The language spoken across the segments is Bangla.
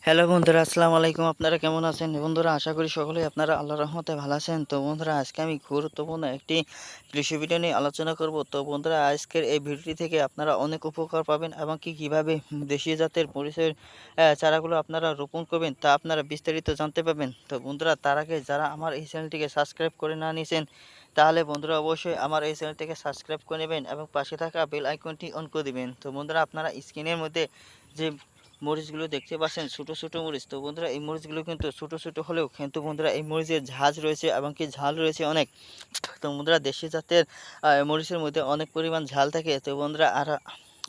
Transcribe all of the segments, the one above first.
হ্যালো বন্ধুরা, আসসালামু আলাইকুম। আপনারা কেমন আছেন? বন্ধুরা, আশা করি সকলেই আপনারা আল্লাহর রহমতে ভালো আছেন। তো বন্ধুরা, আজকে আমি গুরুত্বপূর্ণ একটি কৃষি ভিডিও নিয়ে আলোচনা করব। তো বন্ধুরা, আজকের এই ভিডিওটি থেকে আপনারা অনেক উপকার পাবেন এবং কিভাবে দেশীয় জাতের মরিচের চারাগুলো আপনারা রোপণ করবেন তা আপনারা বিস্তারিত জানতে পারবেন। তো বন্ধুরা, তার আগে যারা আমার এই চ্যানেলটিকে সাবস্ক্রাইব করে না নিয়েছেন, তাহলে বন্ধুরা অবশ্যই আমার এই চ্যানেলটিকে সাবস্ক্রাইব করে নেবেন এবং পাশে থাকা বেল আইকনটি অন করে দিবেন। তো বন্ধুরা, আপনারা স্ক্রিনের মধ্যে যে মরিচগুলো দেখতে পাচ্ছেন, ছোট ছোট মরিচ। তো বন্ধুরা, এই মরিচগুলো কিন্তু ছোট ছোট হলেও কিন্তু বন্ধুরা এই মরিচের ঝাঁজ রয়েছে এবং কি ঝাল রয়েছে অনেক। তো বন্ধুরা, দেশি জাতের মরিচের মধ্যে অনেক পরিমাণ ঝাল থাকে। তো বন্ধুরা, আর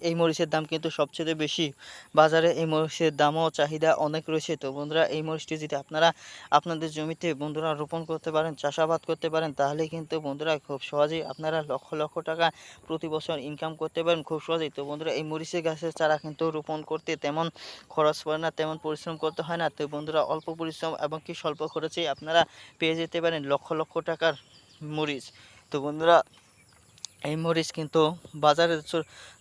এই মরিচের দাম কিন্তু সবচেয়ে বেশি। বাজারে এই মরিচের দামও চাহিদা অনেক রয়েছে। তো বন্ধুরা, এই মরিচটি যদি আপনারা আপনাদের জমিতে বন্ধুরা রোপণ করতে পারেন, চাষাবাদ করতে পারেন, তাহলে কিন্তু বন্ধুরা খুব সহজেই আপনারা লক্ষ লক্ষ টাকা প্রতি বছর ইনকাম করতে পারেন খুব সহজেই। তো বন্ধুরা, এই মরিচের গাছের চারা কিন্তু রোপণ করতে তেমন খরচ পড়ে না, তেমন পরিশ্রম করতে হয় না। তো বন্ধুরা, অল্প পরিশ্রম এবং কি স্বল্প খরচেই আপনারা পেয়ে যেতে পারেন লক্ষ লক্ষ টাকার মরিচ। তো বন্ধুরা, এই মরিচ কিন্তু বাজারে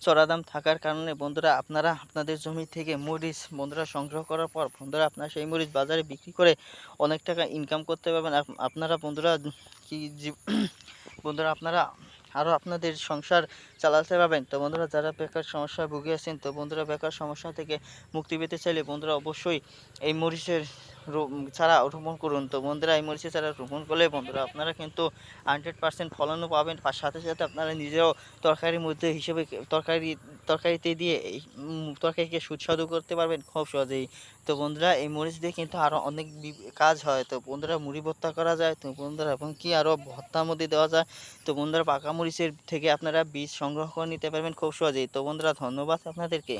চড়া দাম থাকার কারণে বন্ধুরা, আপনারা আপনাদের জমি থেকে মরিচ বন্ধুরা সংগ্রহ করার পর বন্ধুরা আপনারা সেই মরিচ বাজারে বিক্রি করে অনেক টাকা ইনকাম করতে পারবেন। আপনারা বন্ধুরা কি বন্ধুরা, আপনারা আরও আপনাদের সংসার চালাতে পারবেন। তো বন্ধুরা, যারা বেকার সমস্যায় ভুগে আছেন, তো বন্ধুরা বেকার সমস্যা থেকে মুক্তি পেতে চাইলে বন্ধুরা অবশ্যই এই মরিচের চারা রোপণ করুন। তো বন্ধুরা, এই মরিচের চারা রোপণ করলে বন্ধুরা আপনারা কিন্তু 100% ফলনও পাবেন, আর সাথে সাথে আপনারা নিজেও তরকারির মধ্যে হিসেবে তরকারিতে দিয়ে এই তরকারিকে সুস্বাদু করতে পারবেন খুব সহজেই। তো বন্ধুরা, এই মরিচ দিয়ে কিন্তু আরও অনেক কাজ হয়। তো বন্ধুরা, মুড়ি ভর্তা করা যায়। তো বন্ধুরা, এবং কি আরও ভর্তার মধ্যে দেওয়া যায়। তো বন্ধুরা, পাকা মরিচের থেকে আপনারা বীজ সংগ্রহ করে নিতে পারবেন খুব সহজেই। তো বন্ধুরা, ধন্যবাদ আপনাদেরকে।